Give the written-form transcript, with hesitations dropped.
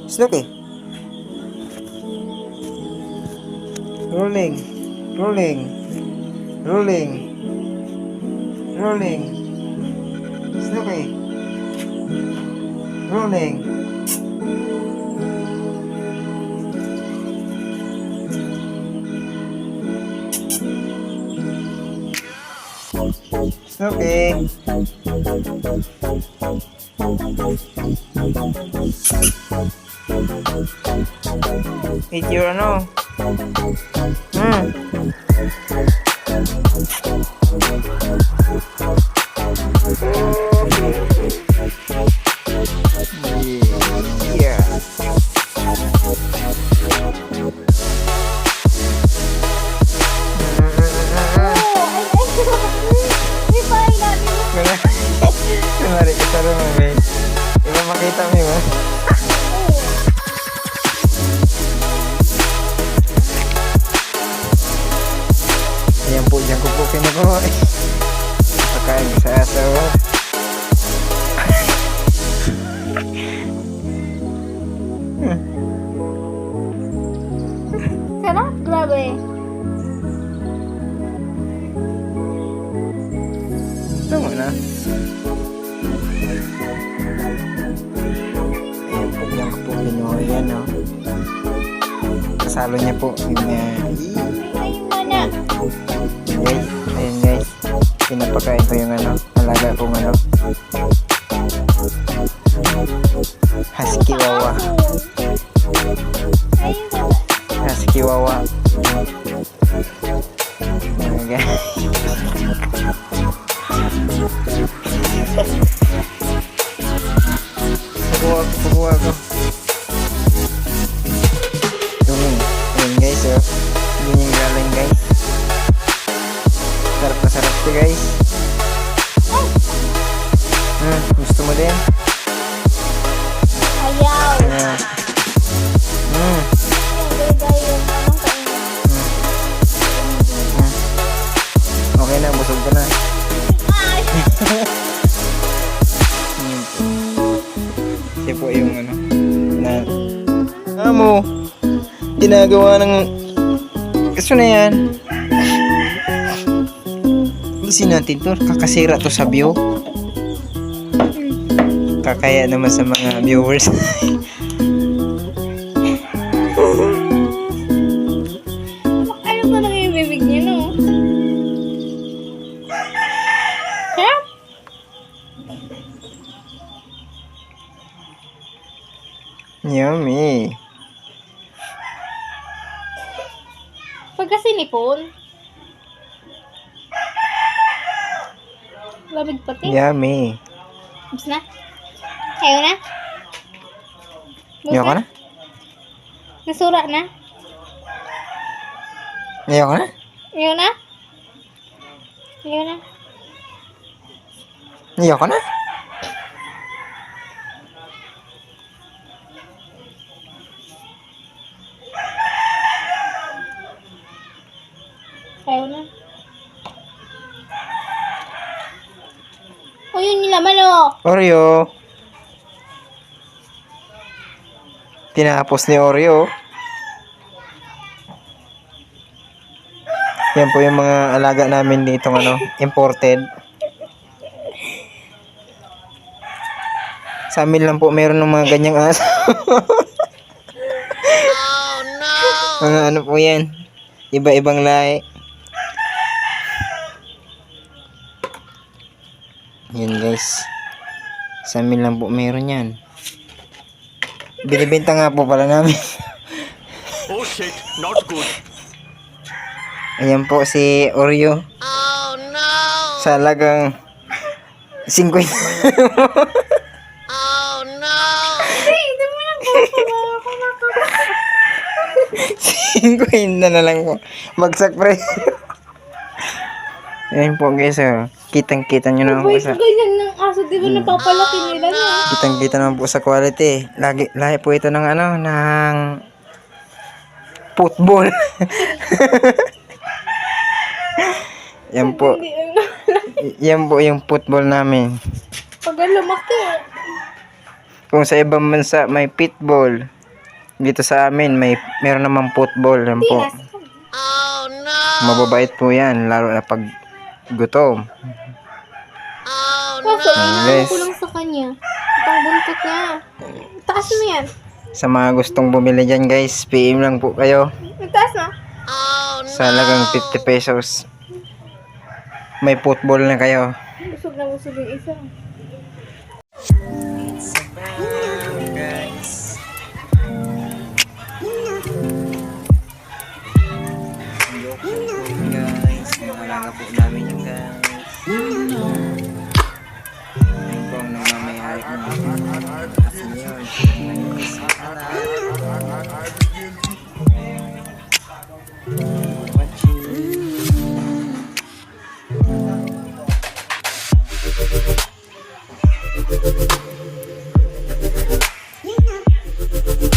Snooki. Rolling. Rolling. Rolling. Rolling. Snooki. Rolling. Snooki. Eat your ano? Yeah. Mari kita rumah, guys. Iba makita mo yun. Ayan po, dyan ko po kinukuha. Pagkain ko sa asawa. Sarap, grabe. Tama na. Ayan po, dyan ko po kinuha yan, no? Kasalo niya po. Ayun mo na. Guys, ayun guys. Pinapakain ko yung ano, alaga kong ano. Husky Wawa. Ayun ka. Husky Wawa. Ayan guys. Pagkuha ko. Ayun guys, oh. Yun yung galing guys. Sarap na sarap to guys. Gusto mo din? Ayaw. Ayan. Gaya yung anong kainin. Okay na, busog ka na. Ay! Siya po yung ano na amo ginagawa ng gusto na yan. Isin natin to, kakasira to sa view. Kakaya naman sa mga viewers. Ano ba lang yung bibig niya, no? Sarap? Yummy. Pagka sinipon. Lamig pati. Yummy. Tapos na? Ayaw na? Ayaw ka na? Nasura na? Ayaw ka na? Ayaw na? Ayaw na? Ayaw ka na? Ayaw na? O yun yung laman, oh! Oreo. Tinapos ni Oreo. Yan po yung mga alaga namin dito ano, imported. Sa amin lang po meron ng mga ganyang aso. Oh no! Mga ano po yan. Iba-ibang lahi. Yan guys. Sa amin lang po meron yan. Binibenta nga po pala namin. Oh shit, not good. Ayan po si Oreo. Oh no! Sa halagang 50. Oh no! Hindi mo lang ako 50 na lang po. Bagsak pre. Ayan po guys. Oh. Kitang-kita nyo naman po Boy, sa... ganyan ng aso, di ba napapalaki nila, no? Kitang-kita naman po sa quality. Lahi po ito ng ano, ng football. Yan po. Hindi, ano. Yan po yung football namin. Pag lumaki, Kung sa ibang bansa may pitbull, Dito sa amin, meron namang football. Yan po. Tinas. Oh no! Mababait po yan, lalo na pag gutom. Oh Kaso, inaano guys. ko lang sa kanya. Itong buntot niya. Taas mo yan. Sa mga gustong bumili dyan guys, PM lang po kayo. Itaas mo. Oh no! Sa halagang 50 pesos. May football na kayo. Busog na busog yung isa. Guys. Guys, alaga po namin yung guys. Ayun po ang nagmamayari ko. Kasi yun. Watching.